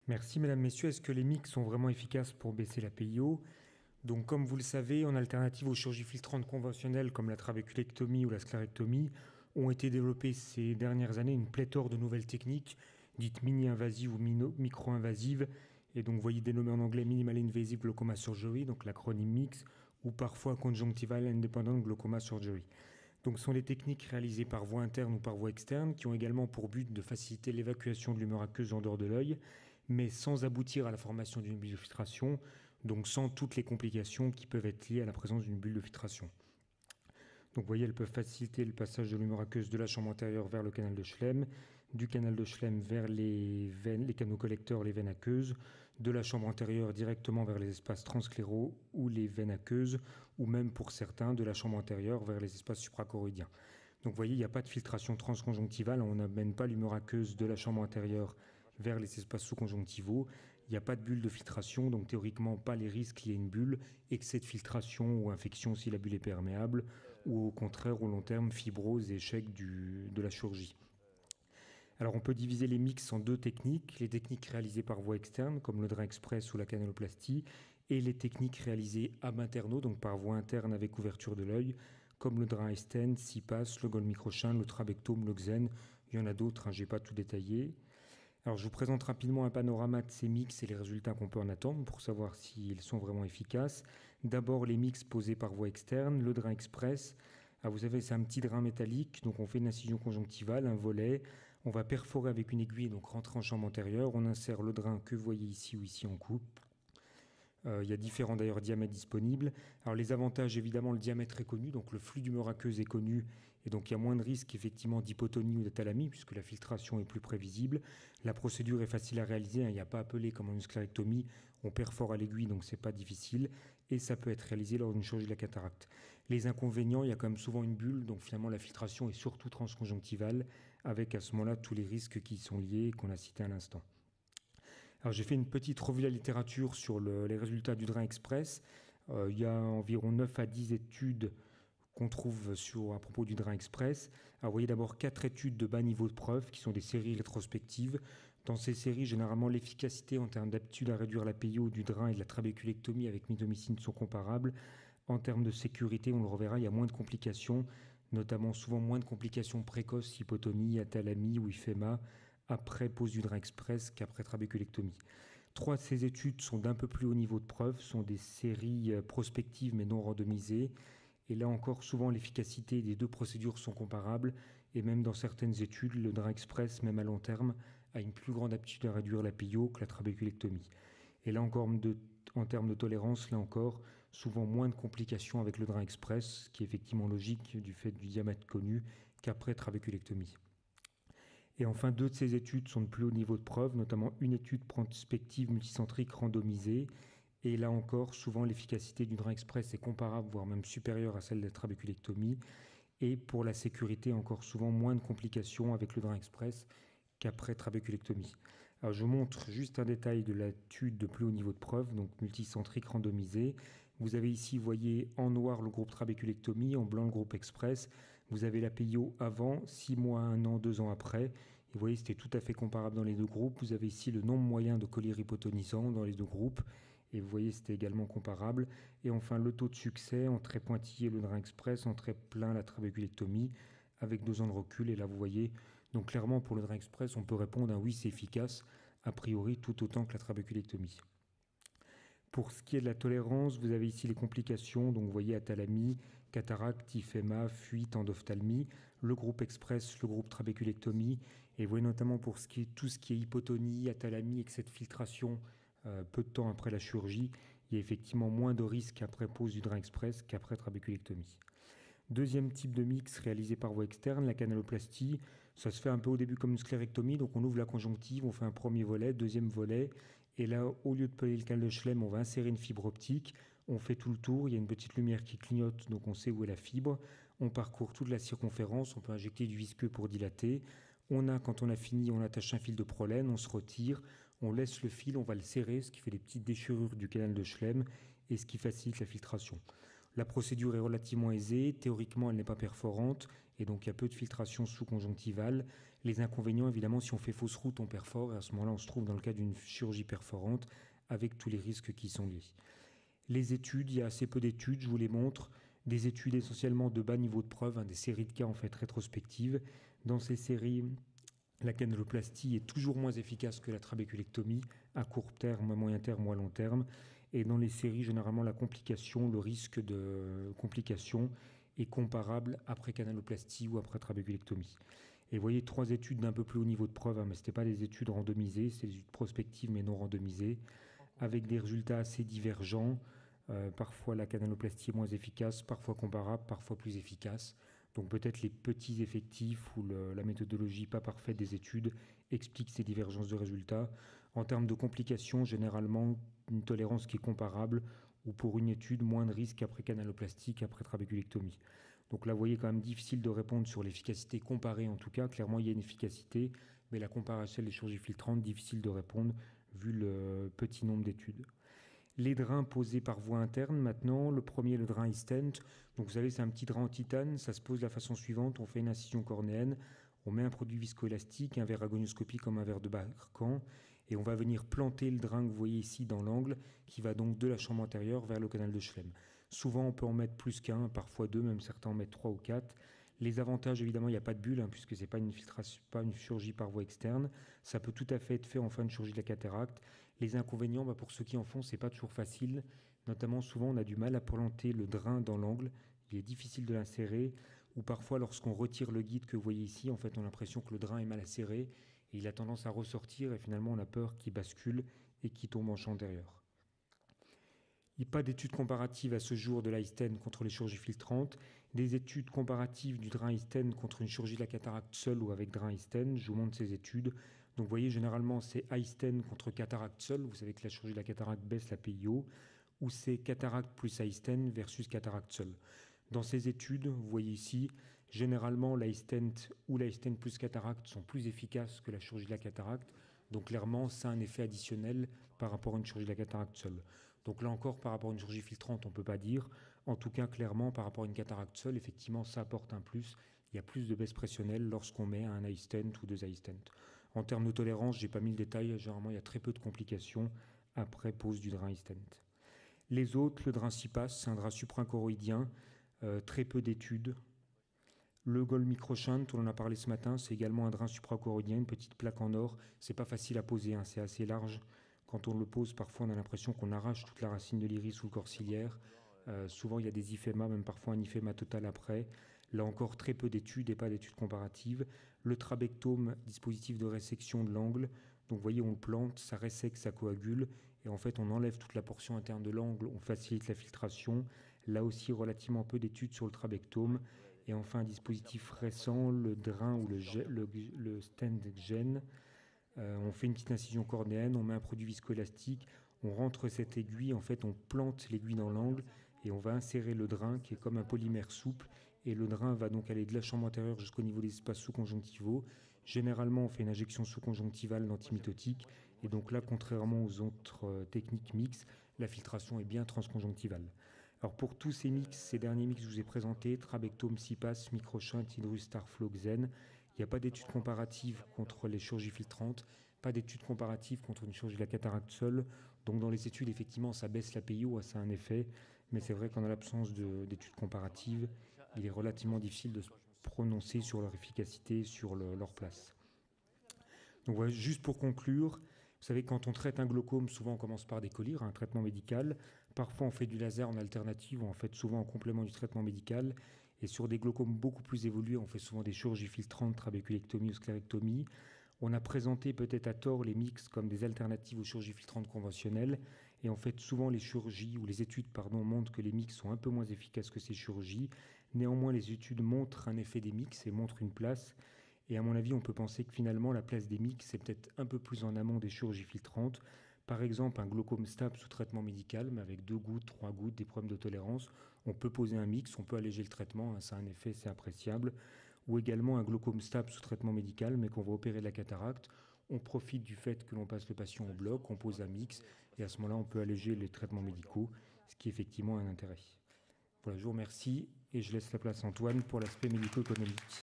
Merci mesdames, messieurs. Est-ce que les mix sont vraiment efficaces pour baisser la PIO? Donc comme vous le savez, en alternative aux chirurgies filtrantes conventionnelles comme la trabéculectomie ou la sclérectomie, ont été développées ces dernières années une pléthore de nouvelles techniques, dites mini-invasives ou micro-invasives, et donc vous voyez dénommées en anglais Minimal Invasive Glaucoma Surgery, donc l'acronyme MIX, ou parfois Conjunctival Independent Glaucoma Surgery. Donc ce sont des techniques réalisées par voie interne ou par voie externe qui ont également pour but de faciliter l'évacuation de l'humeur aqueuse en dehors de l'œil, mais sans aboutir à la formation d'une bulle de filtration, donc sans toutes les complications qui peuvent être liées à la présence d'une bulle de filtration. Donc vous voyez, elles peuvent faciliter le passage de l'humeur aqueuse de la chambre antérieure vers le canal de Schlemm, du canal de Schlemm vers les veines, les canaux collecteurs, les veines aqueuses, de la chambre antérieure directement vers les espaces transscléraux ou les veines aqueuses, ou même pour certains de la chambre antérieure vers les espaces suprachoroïdiens. Donc vous voyez, il n'y a pas de filtration transconjonctivale, on n'amène pas l'humeur aqueuse de la chambre antérieure vers les espaces sous-conjonctivaux. Il n'y a pas de bulle de filtration, donc théoriquement pas les risques qu'il y ait une bulle, excès de filtration ou infection si la bulle est perméable, ou au contraire au long terme fibrose et échec de la chirurgie. Alors on peut diviser les mix en deux techniques, les techniques réalisées par voie externe comme le drain express ou la canaloplastie, et les techniques réalisées ab interno, donc par voie interne avec ouverture de l'œil, comme le drain Esten, CIPAS, le Gold Microchin, le trabectome, le Xen. Il y en a d'autres, je n'ai pas tout détaillé. Alors je vous présente rapidement un panorama de ces mix et les résultats qu'on peut en attendre pour savoir s'ils sont vraiment efficaces. D'abord les mix posés par voie externe, le drain express. Ah, vous savez, c'est un petit drain métallique, donc on fait une incision conjonctivale, un volet. On va perforer avec une aiguille, donc rentrer en chambre antérieure. On insère le drain que vous voyez ici ou ici en coupe. Il y a différents d'ailleurs diamètres disponibles. Alors les avantages, évidemment, le diamètre est connu, donc le flux d'humeur aqueuse est connu, et donc il y a moins de risque effectivement d'hypotonie ou d'athalamie, puisque la filtration est plus prévisible. La procédure est facile à réaliser, hein, il n'y a pas à appeler comme en une sclérectomie, on perfore à l'aiguille, donc c'est pas difficile, et ça peut être réalisé lors d'une chirurgie de la cataracte. Les inconvénients, il y a quand même souvent une bulle, donc finalement la filtration est surtout transconjonctivale, avec à ce moment-là tous les risques qui y sont liés, qu'on a cités à l'instant. Alors j'ai fait une petite revue de la littérature sur les résultats du drain express. Il y a environ 9 à 10 études qu'on trouve à propos du drain express. Alors vous voyez d'abord 4 études de bas niveau de preuve qui sont des séries rétrospectives. Dans ces séries, généralement, l'efficacité en termes d'aptitude à réduire la PIO du drain et de la trabéculectomie avec mitomycine sont comparables. En termes de sécurité, on le reverra, il y a moins de complications, notamment souvent moins de complications précoces, hypotonie, athalamie ou IFEMA, après pose du drain express qu'après trabéculectomie. 3 de ces études sont d'un peu plus haut niveau de preuve, sont des séries prospectives mais non randomisées. Et là encore, souvent l'efficacité des deux procédures sont comparables, et même dans certaines études, le drain express, même à long terme, a une plus grande aptitude à réduire la PIO que la trabéculectomie. Et là encore, en termes de tolérance, là encore, souvent moins de complications avec le drain express, ce qui est effectivement logique du fait du diamètre connu qu'après trabéculectomie. Et enfin, 2 de ces études sont de plus haut niveau de preuve, notamment une étude prospective multicentrique randomisée. Et là encore, souvent l'efficacité du drain express est comparable, voire même supérieure à celle de la trabéculectomie. Et pour la sécurité, encore souvent moins de complications avec le drain express qu'après trabéculectomie. Alors je vous montre juste un détail de l'étude de plus haut niveau de preuve, donc multicentrique randomisée. Vous avez ici, vous voyez en noir le groupe trabéculectomie, en blanc le groupe express. Vous avez la PIO avant, 6 mois, 1 an, 2 ans après. Et vous voyez, c'était tout à fait comparable dans les deux groupes. Vous avez ici le nombre moyen de colliers hypotonisants dans les deux groupes. Et vous voyez, c'était également comparable. Et enfin, le taux de succès en trait pointillé, le drain express, en trait plein, la trabéculectomie, avec 2 ans de recul. Et là, vous voyez, donc clairement, pour le drain express, on peut répondre à oui, c'est efficace, a priori, tout autant que la trabéculectomie. Pour ce qui est de la tolérance, vous avez ici les complications, donc vous voyez athalamie, cataracte, IFEMA, fuite, endophthalmie, le groupe express, le groupe trabéculectomie, et vous voyez notamment pour tout ce qui est hypotonie, athalamie, excès de filtration, peu de temps après la chirurgie, il y a effectivement moins de risques après pose du drain express qu'après trabéculectomie. Deuxième type de mix réalisé par voie externe, la canaloplastie. Ça se fait un peu au début comme une sclérectomie, donc on ouvre la conjonctive, on fait un premier volet, deuxième volet, et là, au lieu de peler le canal de Schlemm, on va insérer une fibre optique, on fait tout le tour, il y a une petite lumière qui clignote, donc on sait où est la fibre, on parcourt toute la circonférence, on peut injecter du visqueux pour dilater, quand on a fini, on attache un fil de prolène, on se retire, on laisse le fil, on va le serrer, ce qui fait des petites déchirures du canal de Schlemm, et ce qui facilite la filtration. La procédure est relativement aisée, théoriquement elle n'est pas perforante, et donc il y a peu de filtration sous-conjonctivale. Les inconvénients, évidemment, si on fait fausse route, on perfore, et à ce moment-là, on se trouve dans le cas d'une chirurgie perforante avec tous les risques qui y sont liés. Les études, il y a assez peu d'études, je vous les montre, des études essentiellement de bas niveau de preuve, des séries de cas en fait rétrospectives. Dans ces séries, la canaloplastie est toujours moins efficace que la trabéculectomie à court terme, à moyen terme ou à long terme. Et dans les séries, généralement, la complication, le risque de complication est comparable après canaloplastie ou après trabéculectomie. Et vous voyez 3 études d'un peu plus haut niveau de preuve, mais ce n'étaient pas des études randomisées, c'est des études prospectives mais non randomisées, avec des résultats assez divergents. Parfois la canaloplastie est moins efficace, parfois comparable, parfois plus efficace. Donc peut-être les petits effectifs ou la méthodologie pas parfaite des études expliquent ces divergences de résultats. En termes de complications, généralement une tolérance qui est comparable ou pour une étude moins de risque après canaloplastie qu'après trabéculectomie. Donc là, vous voyez quand même difficile de répondre sur l'efficacité comparée en tout cas. Clairement, il y a une efficacité, mais la comparaison des chirurgies filtrantes, difficile de répondre vu le petit nombre d'études. Les drains posés par voie interne maintenant. Le premier, le drain e-stent. Donc vous savez, c'est un petit drain en titane. Ça se pose de la façon suivante. On fait une incision cornéenne. On met un produit viscoélastique, un verre à gonioscopie comme un verre de Barcan. Et on va venir planter le drain que vous voyez ici dans l'angle, qui va donc de la chambre antérieure vers le canal de Schlem. Souvent, on peut en mettre plus qu'un, parfois deux, même certains en mettent 3 ou 4. Les avantages, évidemment, il n'y a pas de bulle, puisque ce n'est pas une filtration, pas une chirurgie par voie externe. Ça peut tout à fait être fait en fin de chirurgie de la cataracte. Les inconvénients, pour ceux qui en font, c'est pas toujours facile. Notamment, souvent, on a du mal à planter le drain dans l'angle. Il est difficile de l'insérer. Ou parfois, lorsqu'on retire le guide que vous voyez ici, en fait, on a l'impression que le drain est mal acéré et il a tendance à ressortir. Et finalement, on a peur qu'il bascule et qu'il tombe en champ antérieur. Il n'y a pas d'études comparatives à ce jour de l'iStent contre les chirurgies filtrantes. Des études comparatives du drain iStent contre une chirurgie de la cataracte seule ou avec drain iStent. Je vous montre ces études. Donc vous voyez, généralement, c'est iStent contre cataracte seule. Vous savez que la chirurgie de la cataracte baisse la PIO. Ou c'est cataracte plus iStent versus cataracte seule. Dans ces études, vous voyez ici, généralement, l'iStent ou l'iStent plus cataracte sont plus efficaces que la chirurgie de la cataracte. Donc clairement, ça a un effet additionnel par rapport à une chirurgie de la cataracte seule. Donc là encore, par rapport à une chirurgie filtrante, on ne peut pas dire. En tout cas, clairement, par rapport à une cataracte seule, effectivement, ça apporte un plus. Il y a plus de baisse pressionnelle lorsqu'on met un iStent ou 2 iStent. En termes de tolérance, je n'ai pas mis le détail. Généralement, il y a très peu de complications après pose du drain iStent. Les autres, le drain CIPAS, c'est un drain suprachoroïdien, très peu d'études. Le Gold Microshunt, on en a parlé ce matin, c'est également un drain suprachoroïdien, une petite plaque en or. C'est pas facile à poser, c'est assez large. Quand on le pose, parfois on a l'impression qu'on arrache toute la racine de l'iris ou le corps ciliaire. Souvent il y a des ifémas, même parfois un iféma total après. Là encore, très peu d'études et pas d'études comparatives. Le trabectome, dispositif de résection de l'angle. Donc vous voyez, on le plante, ça résèque, ça coagule. Et en fait, on enlève toute la portion interne de l'angle, on facilite la filtration. Là aussi, relativement peu d'études sur le trabectome. Et enfin, un dispositif récent, le drain ou le stent gène. On fait une petite incision cornéenne, on met un produit viscoélastique, on rentre cette aiguille, en fait, on plante l'aiguille dans l'angle et on va insérer le drain qui est comme un polymère souple. Et le drain va donc aller de la chambre antérieure jusqu'au niveau des espaces sous-conjonctivaux. Généralement, on fait une injection sous-conjonctivale d'antimitotique. Et donc là, contrairement aux autres techniques mixtes, la filtration est bien transconjonctivale. Alors pour tous ces mix, ces derniers mix que je vous ai présentés, trabectome, CIPAS, microshunt, Hydrostar, Floxen, il n'y a pas d'études comparatives contre les chirurgies filtrantes, pas d'études comparatives contre une chirurgie de la cataracte seule. Donc dans les études, effectivement, ça baisse la PIO, ça a un effet, mais c'est vrai qu'en l'absence d'études comparatives, il est relativement difficile de se prononcer sur leur efficacité, sur leur place. Donc voilà, juste pour conclure, vous savez, quand on traite un glaucome, souvent on commence par décolir, un traitement médical. Parfois on fait du laser en alternative, ou en fait souvent en complément du traitement médical. Et sur des glaucomes beaucoup plus évolués, on fait souvent des chirurgies filtrantes, trabéculectomie ou sclérectomie. On a présenté peut-être à tort les mix comme des alternatives aux chirurgies filtrantes conventionnelles. Et en fait, souvent les chirurgies ou les études montrent que les mix sont un peu moins efficaces que ces chirurgies. Néanmoins, les études montrent un effet des mix et montrent une place. Et à mon avis, on peut penser que finalement, la place des mix, c'est peut-être un peu plus en amont des chirurgies filtrantes. Par exemple, un glaucome stable sous traitement médical, mais avec 2 gouttes, 3 gouttes, des problèmes de tolérance. On peut poser un mix, on peut alléger le traitement, ça a un effet, c'est appréciable. Ou également un glaucome stable sous traitement médical, mais qu'on va opérer de la cataracte. On profite du fait que l'on passe le patient au bloc, on pose un mix, et à ce moment-là, on peut alléger les traitements médicaux, ce qui est effectivement un intérêt. Voilà, je vous remercie, et je laisse la place à Antoine pour l'aspect médico-économique.